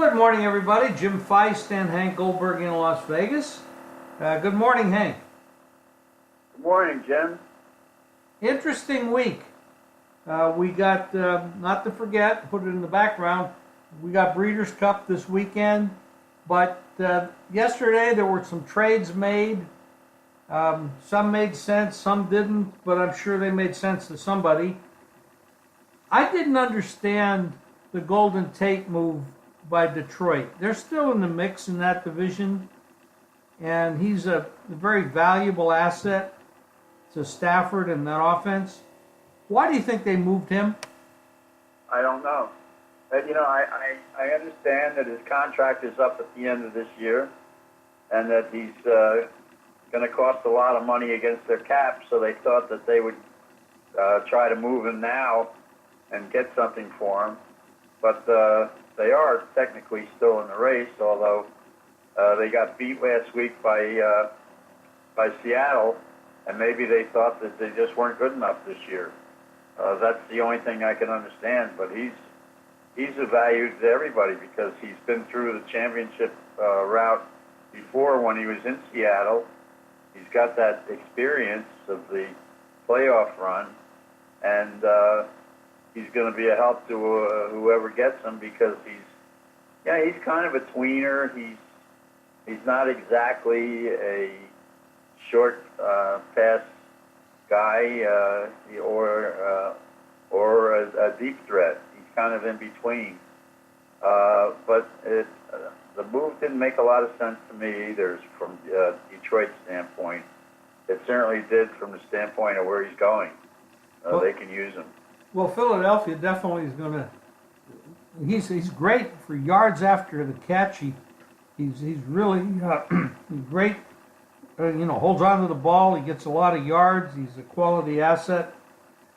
Good morning, everybody. Jim Feist and Hank Goldberg in Las Vegas. Good morning, Hank. Good morning, Jim. Interesting week. We got, not to forget, put it in the background, we got Breeders' Cup this weekend, but yesterday there were some trades made. Some made sense, some didn't, but I'm sure they made sense to somebody. I didn't understand the Golden Tate move by Detroit. They're still in the mix in that division, and he's a very valuable asset to Stafford and that offense. Why do you think they moved him? I don't know. But, I understand that his contract is up at the end of this year and that he's going to cost a lot of money against their cap, so they thought that they would try to move him now and get something for him. But they are technically still in the race, although they got beat last week by Seattle, and maybe they thought that they just weren't good enough this year. That's the only thing I can understand. But he's a value to everybody because he's been through the championship route before when he was in Seattle. He's got that experience of the playoff run, and he's going to be a help to whoever gets him because he's kind of a tweener. He's not exactly a short pass guy or a deep threat. He's kind of in between. But the move didn't make a lot of sense to me either from Detroit's standpoint. It certainly did from the standpoint of where he's going. They can use him. Well, Philadelphia definitely is going to. He's great for yards after the catch. He's really great. Holds on to the ball. He gets a lot of yards. He's a quality asset.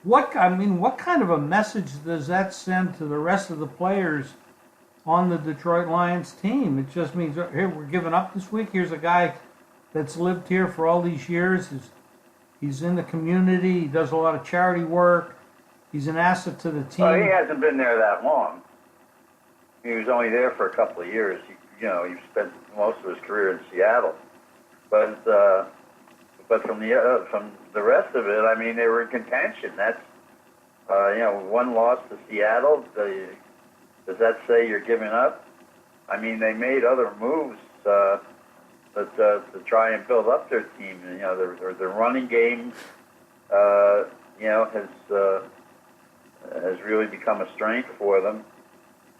What kind of a message does that send to the rest of the players on the Detroit Lions team? It just means, here, we're giving up this week. Here's a guy that's lived here for all these years. He's in the community. He does a lot of charity work. He's an asset to the team. Well, he hasn't been there that long. He was only there for a couple of years. He spent most of his career in Seattle. But from the rest of it, I mean, they were in contention. That's one loss to Seattle. Does that say you're giving up? I mean, they made other moves to try and build up their team. Their running game, has really become a strength for them.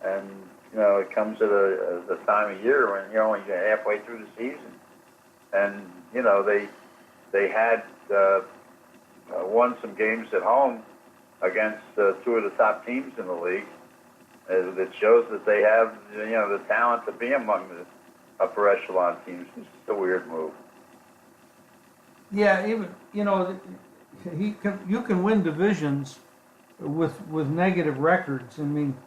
And it comes at the time of year when you're only halfway through the season. And, they had won some games at home against two of the top teams in the league. That shows that they have, the talent to be among the upper echelon teams. It's just a weird move. Yeah, even, you can win divisions with negative records. I mean,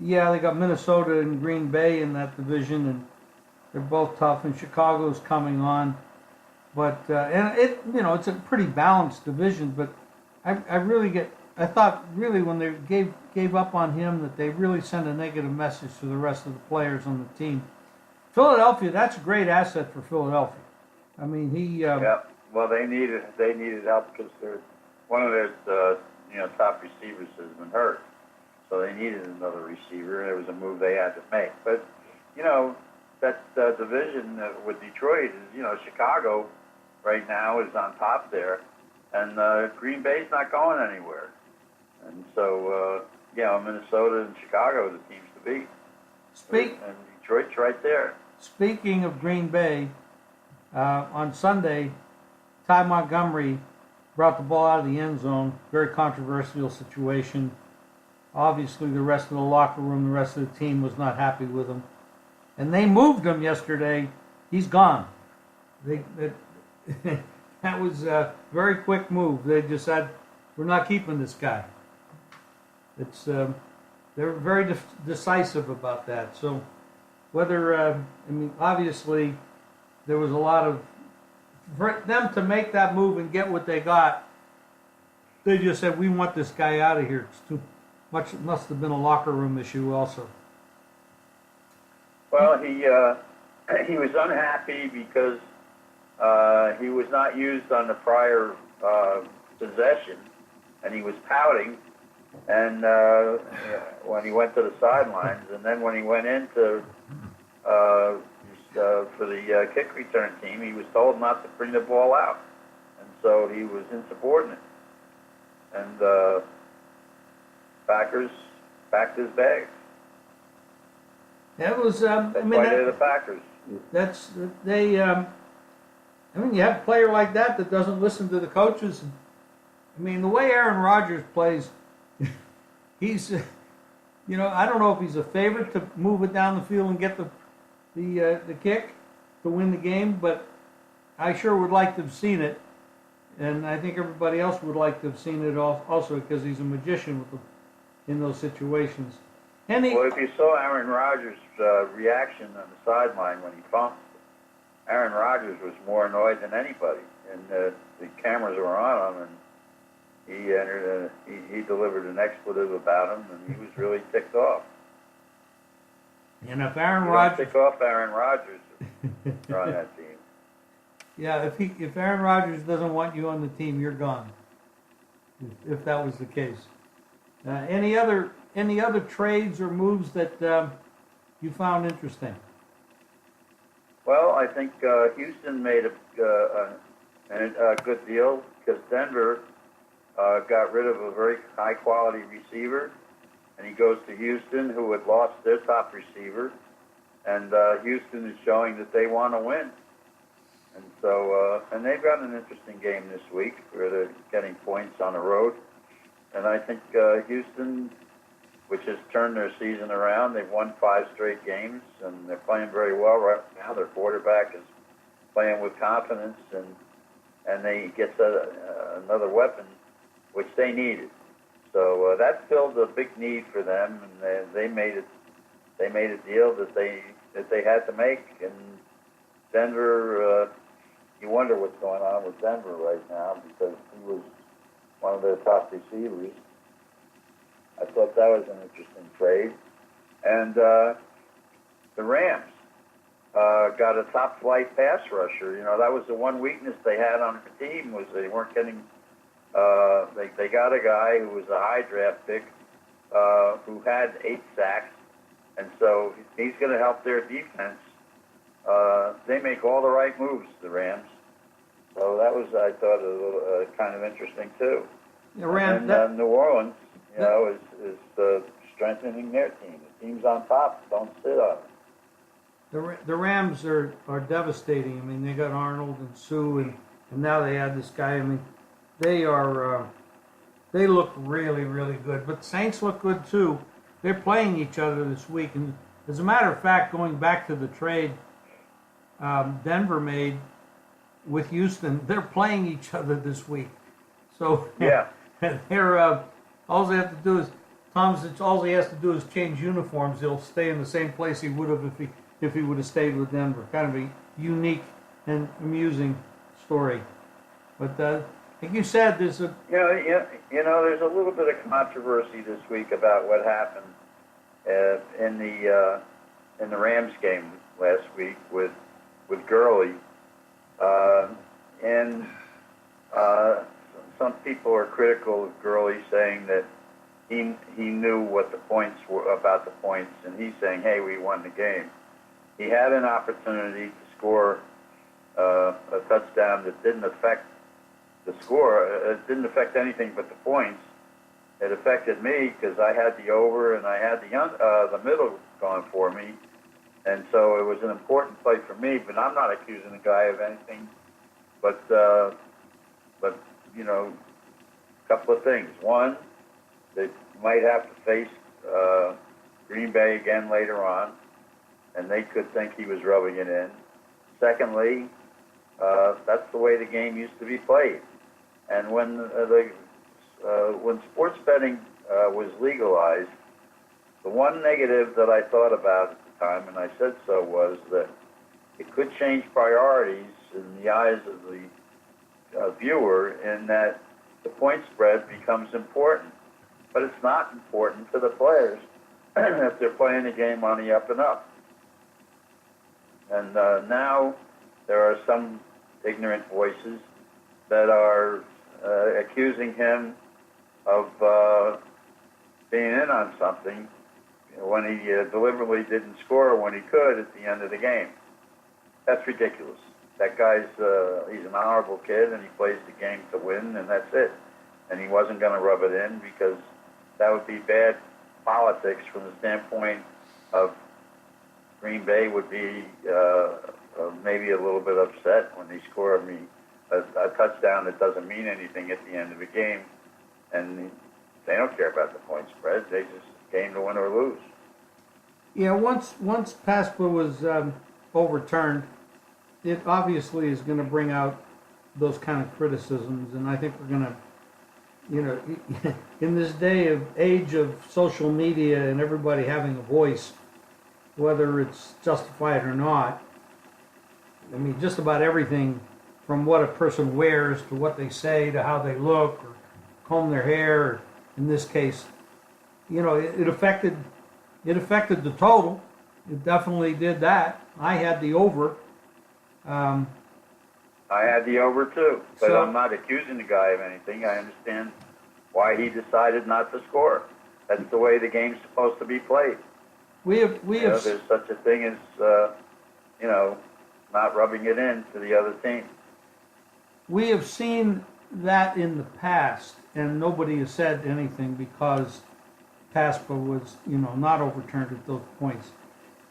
yeah, they got Minnesota and Green Bay in that division, and they're both tough, and Chicago's coming on. But it's a pretty balanced division. But I thought really when they gave up on him that they really sent a negative message to the rest of the players on the team. Philadelphia, that's a great asset for Philadelphia. I mean, yeah. Well, they needed help because one of their top receivers has been hurt, so they needed another receiver. It was a move they had to make. But that division with Detroit is, Chicago right now is on top there, and Green Bay's not going anywhere. And so, Minnesota and Chicago are the teams to beat. And Detroit's right there. Speaking of Green Bay, on Sunday, Ty Montgomery brought the ball out of the end zone. Very controversial situation. Obviously, the rest of the locker room, the rest of the team was not happy with him. And they moved him yesterday. He's gone. That was a very quick move. They just said, we're not keeping this guy. They're very decisive about that. So whether, obviously there was a lot of, for them to make that move and get what they got, they just said, we want this guy out of here. It's too much. It must have been a locker room issue also. Well, he was unhappy because he was not used on the prior possession, and he was pouting. And when he went to the sidelines, and then when he went into for the kick return team, he was told not to bring the ball out, and so he was insubordinate. And Packers packed his bags. That was, I That's mean, why they're the Packers. that's, they, I mean, you have a player like that that doesn't listen to the coaches. I mean, the way Aaron Rodgers plays, he's, you know, I don't know if he's a favorite to move it down the field and get the kick to win the game, but I sure would like to have seen it, and I think everybody else would like to have seen it also because he's a magician in those situations. And Well, if you saw Aaron Rodgers' reaction on the sideline when he fumbled, Aaron Rodgers was more annoyed than anybody, and the cameras were on him, and he delivered an expletive about him, and he was really ticked off. And if Aaron You Rodgers don't tick off Aaron Rodgers on that team. Yeah, if Aaron Rodgers doesn't want you on the team, you're gone. If that was the case. Any other trades or moves that you found interesting? Well, I think Houston made a good deal because Denver got rid of a very high quality receiver, and he goes to Houston, who had lost their top receiver, and Houston is showing that they want to win. And so, and they've got an interesting game this week where they're getting points on the road. And I think Houston, which has turned their season around, they've won 5 straight games, and they're playing very well right now. Their quarterback is playing with confidence, and they get another weapon, which they needed. So that filled a big need for them, and they made it. They made a deal that they had to make, and Denver. You wonder what's going on with Denver right now because he was one of their top receivers. I thought that was an interesting trade. And the Rams got a top-flight pass rusher. You know, that was the one weakness they had on the team was they weren't getting. They got a guy who was a high draft pick who had 8 sacks, and so he's going to help their defense. They make all the right moves, the Rams. So that was, I thought, a little kind of interesting too. The Rams, and New Orleans, you know, is strengthening their team. The team's on top. Don't sit on it. the Rams are devastating. I mean, they got Arnold and Sue, and now they add this guy. I mean, they look really, really good. But the Saints look good too. They're playing each other this week, and as a matter of fact, going back to the trade Denver made with Houston, they're playing each other this week. So yeah, they're all they have to do is all he has to do is change uniforms. He'll stay in the same place he would have if he would have stayed with Denver. Kind of a unique and amusing story. But like you said, there's a there's a little bit of controversy this week about what happened in the Rams game last week with Gurley, and some people are critical of Gurley, saying that he knew what the points were about the points, and he's saying, "Hey, we won the game." He had an opportunity to score a touchdown that didn't affect the score. It didn't affect anything but the points. It affected me because I had the over and I had the middle going for me. And so it was an important play for me, but I'm not accusing the guy of anything. But you know, a couple of things. One, they might have to face Green Bay again later on, and they could think he was rubbing it in. Secondly, that's the way the game used to be played. And when sports betting was legalized, the one negative that I thought about at the time, and I said so, was that it could change priorities in the eyes of the viewer, in that the point spread becomes important. But it's not important to the players if they're playing the game on the up and up. And now there are some ignorant voices that are accusing him of being in on something when he deliberately didn't score when he could at the end of the game. That's ridiculous. That guy's he's an honorable kid, and he plays the game to win, and that's it. And he wasn't going to rub it in because that would be bad politics from the standpoint of Green Bay would be maybe a little bit upset when they score a touchdown that doesn't mean anything at the end of the game, and they don't care about the point spread. They just game to win or lose. Yeah, once PASPA was overturned, it obviously is going to bring out those kind of criticisms, and I think we're going to, you know, in this age of social media and everybody having a voice, whether it's justified or not, I mean, just about everything from what a person wears to what they say to how they look or comb their hair, or in this case, you know, it affected the total. It definitely did that. I had the over. I had the over too, but So- I'm not accusing the guy of anything. I understand why he decided not to score. That's the way the game's supposed to be played. We have There's such a thing as not rubbing it in to the other team. We have seen that in the past, and nobody has said anything because PASPA was, you know, not overturned at those points.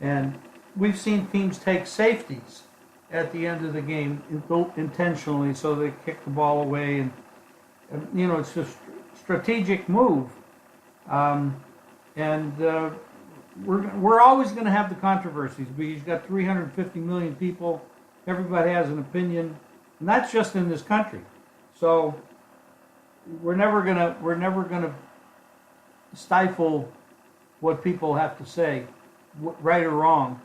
And we've seen teams take safeties at the end of the game intentionally, so they kick the ball away, and you know, it's a strategic move. We're always going to have the controversies because you've got 350 million people. Everybody has an opinion, and that's just in this country. So we're never gonna stifle what people have to say, right or wrong,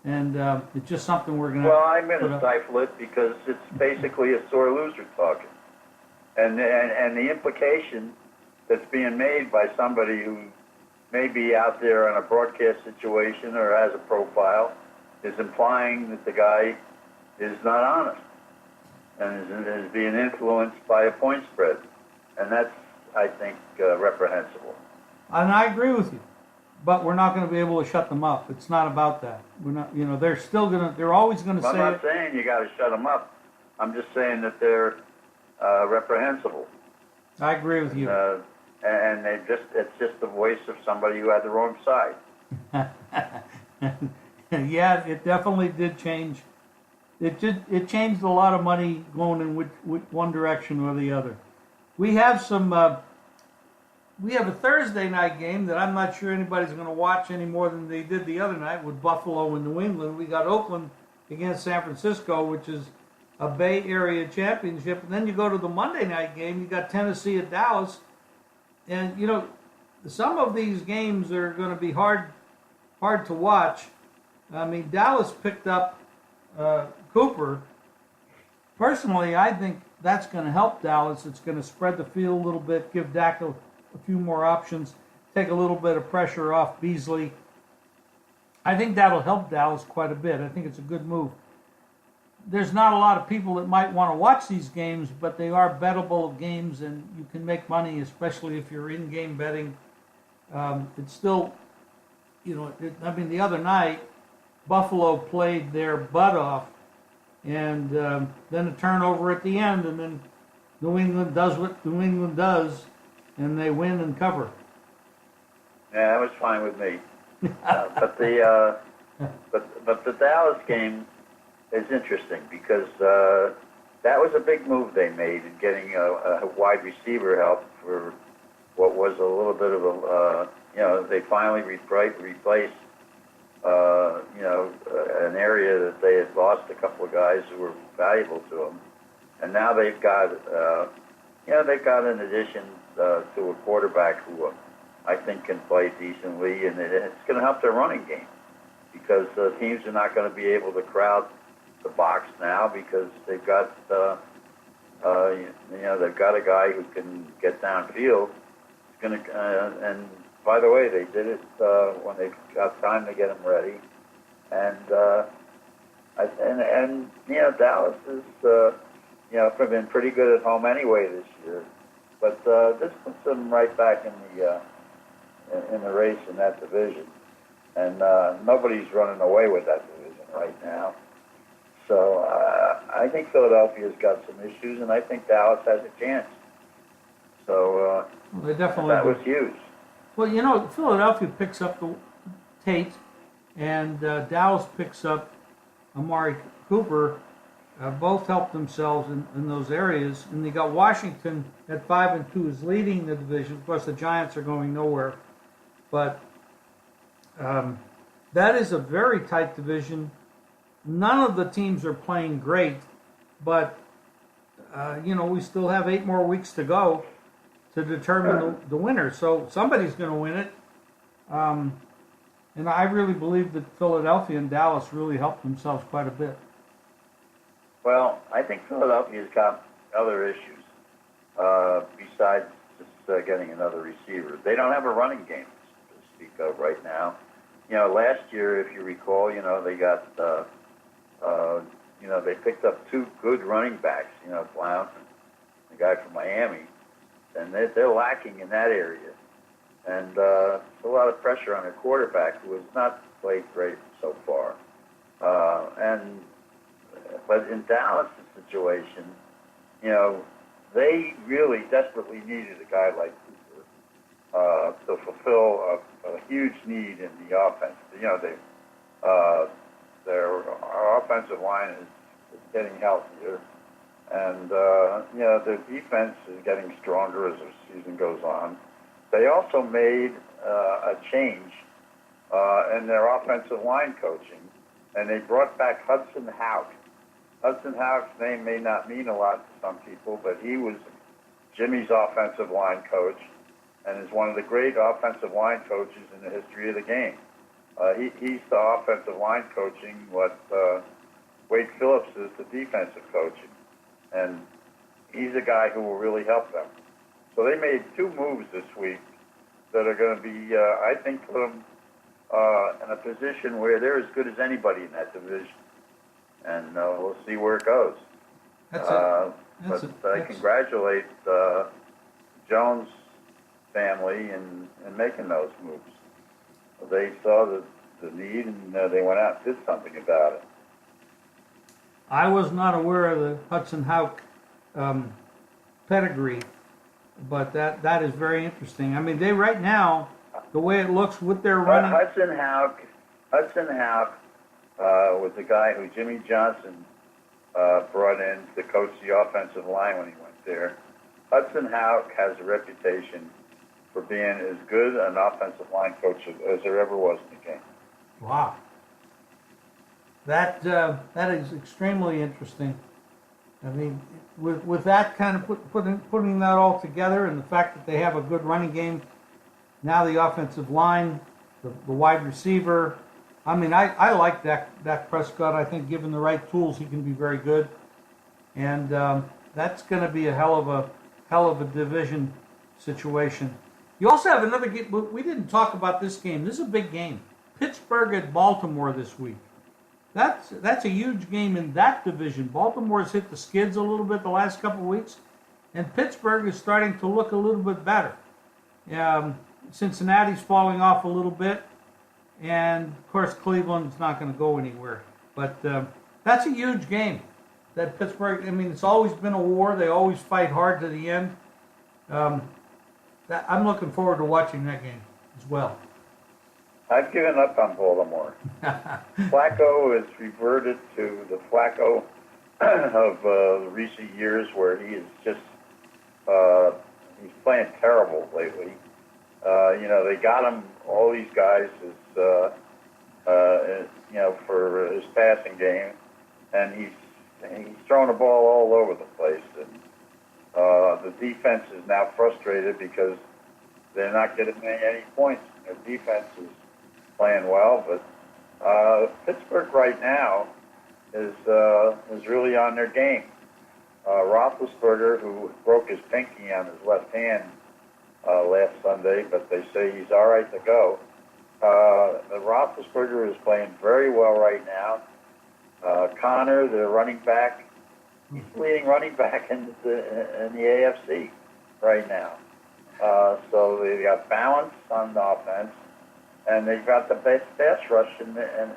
and it's just something we're gonna. Well, I'm going to stifle it because it's basically a sore loser talking, and the implication that's being made by somebody who may be out there on a broadcast situation or has a profile is implying that the guy is not honest and is being influenced by a point spread, and that's, I think, reprehensible. And I agree with you, but we're not going to be able to shut them up. It's not about that. We're not. You know, they're always going to say. I'm not saying you got to shut them up. I'm just saying that they're reprehensible. I agree with you. And it's just the voice of somebody who had the wrong side. Yeah, it definitely did change. It changed a lot of money going in one direction or the other. We have we have a Thursday night game that I'm not sure anybody's going to watch any more than they did the other night with Buffalo and New England. We got Oakland against San Francisco, which is a Bay Area championship. And then you go to the Monday night game, you got Tennessee at Dallas. And, you know, some of these games are going to be hard to watch. I mean, Dallas picked up Cooper. Personally, I think that's going to help Dallas. It's going to spread the field a little bit, give Dak a few more options, take a little bit of pressure off Beasley. I think that'll help Dallas quite a bit. I think it's a good move. There's not a lot of people that might want to watch these games, but they are bettable games, and you can make money, especially if you're in-game betting. It's still, you know, the other night, Buffalo played their butt off, and then a turnover at the end, and then New England does what New England does, and they win and cover. Yeah, that was fine with me. But the Dallas game is interesting because that was a big move they made in getting a wide receiver help for what was a little bit of a, they finally replaced, an area that they had lost a couple of guys who were valuable to them. And now they've got, an addition to a quarterback who I think can play decently, and it's going to help their running game because teams are not going to be able to crowd the box now because they've got they've got a guy who can get downfield. It's going to and by the way, they did it when they got time to get him ready, and And Dallas is been pretty good at home anyway this year, but this puts them right back in the race in that division, and nobody's running away with that division right now. So I think Philadelphia's got some issues, and I think Dallas has a chance. So they definitely that do. was huge. Well, Philadelphia picks up the Tate, and Dallas picks up Amari Cooper. Both helped themselves in those areas, and they got Washington at 5-2 is leading the division. Of course, the Giants are going nowhere, but that is a very tight division. None of the teams are playing great, but we still have 8 more weeks to go to determine the winner. So somebody's going to win it. And I really believe that Philadelphia and Dallas really helped themselves quite a bit. Well, I think Philadelphia's got other issues besides just getting another receiver. They don't have a running game to speak of right now. Last year, if you recall, they got they picked up 2 good running backs. Blount, the guy from Miami, and they're lacking in that area. And a lot of pressure on their quarterback, who has not played great so far. But in Dallas' situation, they really desperately needed a guy like Cooper to fulfill a huge need in the offense. Our offensive line is getting healthier, and their defense is getting stronger as the season goes on. They also made a change in their offensive line coaching, and they brought back Hudson Houck. Hudson Houck's name may not mean a lot to some people, but he was Jimmy's offensive line coach and is one of the great offensive line coaches in the history of the game. He's the offensive line coaching what Wade Phillips is the defensive coaching, and he's a guy who will really help them. So they made 2 moves this week that are going to be, I think, put them in a position where they're as good as anybody in that division. And we'll see where it goes. I congratulate Jones family in making those moves. They saw the need, and they went out and did something about it. I was not aware of the Hudson Houck pedigree, but that is very interesting. I mean, they right now, the way it looks with their running... Hudson Houck was the guy who Jimmy Johnson brought in to coach the offensive line when he went there. Hudson Houck has a reputation for being as good an offensive line coach as there ever was in the game. Wow. That is extremely interesting. I mean, with that kind of putting that all together, and the fact that they have a good running game, now the offensive line, the wide receiver. I mean, I like Dak Prescott. I think given the right tools, he can be very good. And that's going to be a hell of a division situation. You also have another game. We didn't talk about this game. This is a big game. Pittsburgh at Baltimore this week. That's a huge game in that division. Baltimore's hit the skids a little bit the last couple of weeks, and Pittsburgh is starting to look a little bit better. Cincinnati's falling off a little bit, and of course Cleveland's not going to go anywhere. But that's a huge game. That Pittsburgh. I mean, it's always been a war. They always fight hard to the end. I'm looking forward to watching that game as well. I've given up on Baltimore. Flacco has reverted to the Flacco of recent years, where he is just he's playing terrible lately. They got him all these guys as for his passing game, and he's throwing the ball all over the place. And the defense is now frustrated because they're not getting any points. Their defense is playing well, but Pittsburgh right now is really on their game. Roethlisberger, who broke his pinky on his left hand last Sunday, but they say he's all right to go. Roethlisberger is playing very well right now. Connor, the running back, he's leading running back in the AFC right now. So they've got balance on the offense, and they've got the best pass rush in the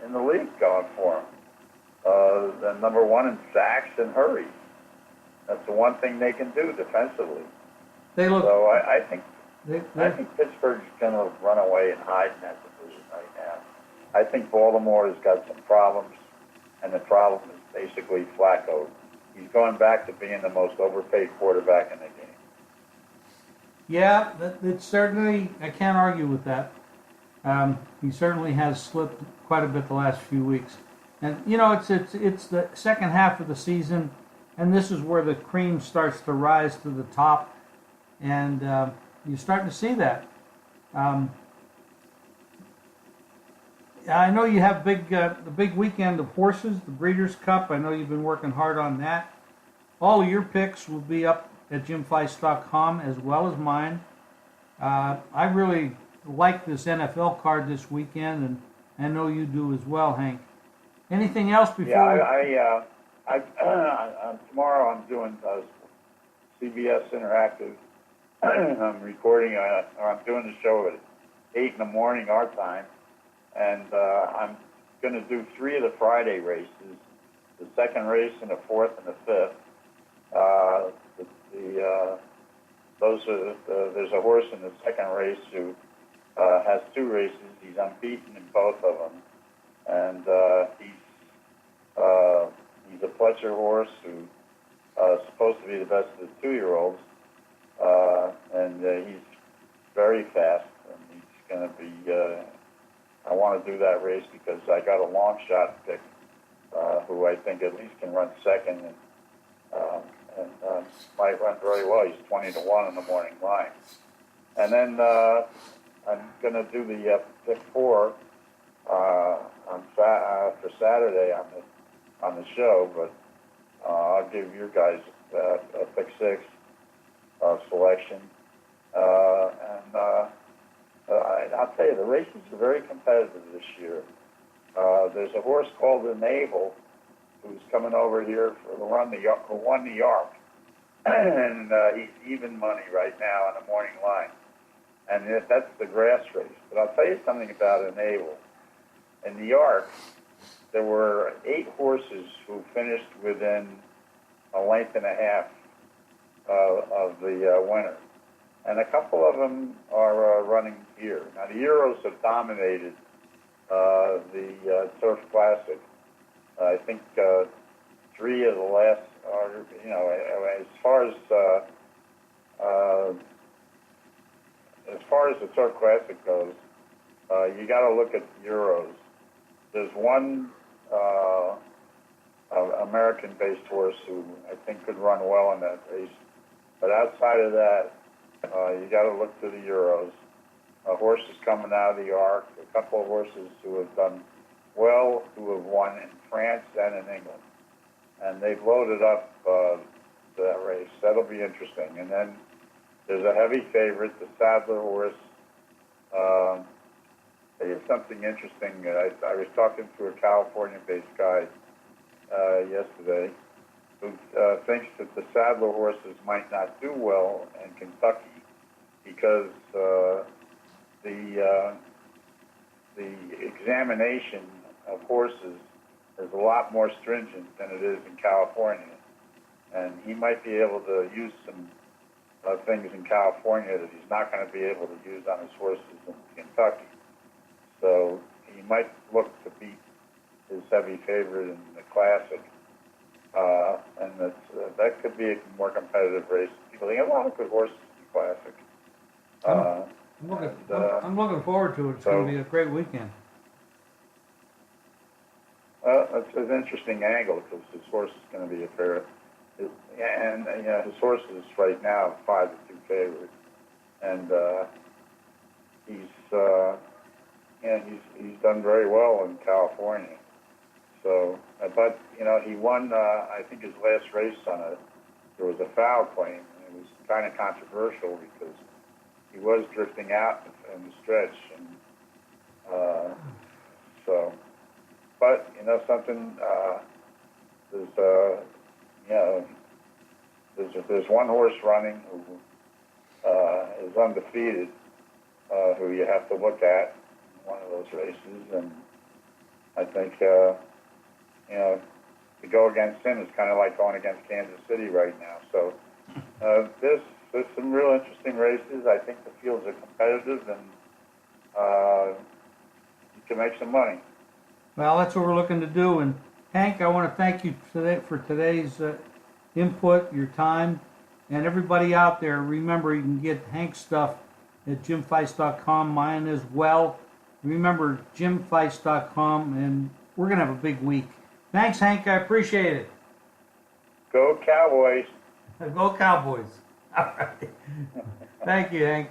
league going for them. The number one in sacks and hurries. That's the one thing they can do defensively. They look. So I think They, Pittsburgh's going to run away and hide in that division right now. I think Baltimore has got some problems, and the problem is basically Flacco. He's going back to being the most overpaid quarterback in the game. yeah, it's certainly, I can't argue with that. He certainly has slipped quite a bit the last few weeks. And, you know, it's the second half of the season, and this is where the cream starts to rise to the top, and you're starting to see that. I know you have the big weekend of horses, the Breeders' Cup. I know you've been working hard on that. All of your picks will be up at jimfeist.com as well as mine. I really like this NFL card this weekend, and I know you do as well, Hank. Anything else before? Yeah, tomorrow I'm doing CBS Interactive. I'm recording, or I'm doing the show at 8 in the morning our time, and I'm going to do 3 of the Friday races, the second race and the fourth and the fifth. There's a horse in the second race who has 2 races. He's unbeaten in both of them, and he's a Fletcher horse who is supposed to be the best of the 2-year-olds, and he's very fast, and he's going to be. I want to do that race because I got a long shot pick who I think at least can run second and might run very well. He's 20-1 in the morning line. And then I'm going to do the pick 4 for Saturday on the show, but I'll give you guys a pick 6 selection. I'll tell you, the races are very competitive this year. There's a horse called Enable who's coming over here for the run, who won New York. And he's even money right now on the morning line. And that's the grass race. But I'll tell you something about Enable. In New York, there were 8 horses who finished within a length and a half of the winner. And a couple of them are running here. Now, the Euros have dominated the Turf Classic. I think 3 of the last are, as far as the Turf Classic goes, you got to look at Euros. There's one American-based horse who I think could run well in that race, but outside of that, you got to look to the Euros. Horses coming out of the Arc, a couple of horses who have done well, who have won in France and in England. And they've loaded up that race. That'll be interesting. And then there's a heavy favorite, the Sadler horse. There's something interesting. I was talking to a California-based guy yesterday who thinks that the Sadler horses might not do well in Kentucky because the examination of horses is a lot more stringent than it is in California. And he might be able to use some things in California that he's not going to be able to use on his horses in Kentucky. So he might look to beat his heavy favorite in the Classic. And that could be a more competitive race. People think a lot of good horses in the Classic. I'm looking forward to it. It's going to be a great weekend. It's an interesting angle because his horse is going to be a favorite. And his horse is right now 5-2 favorite. And he's done very well in California. So, but he won. I think his last race there was a foul claim, and it was kind of controversial because he was drifting out in the stretch, and so. but you know something, there's you know, there's one horse running who is undefeated, who you have to look at in one of those races, and I think you know, to go against him is kind of like going against Kansas City right now. So there's some real interesting races. I think the fields are competitive, and you can make some money. Well, that's what we're looking to do. And Hank, I want to thank you today for today's input, your time, and everybody out there. Remember, you can get Hank's stuff at jimfeist.com, mine as well. Remember, jimfeist.com, and we're going to have a big week. Thanks, Hank. I appreciate it. Go Cowboys! Go Cowboys. All right. Thank you, Hank.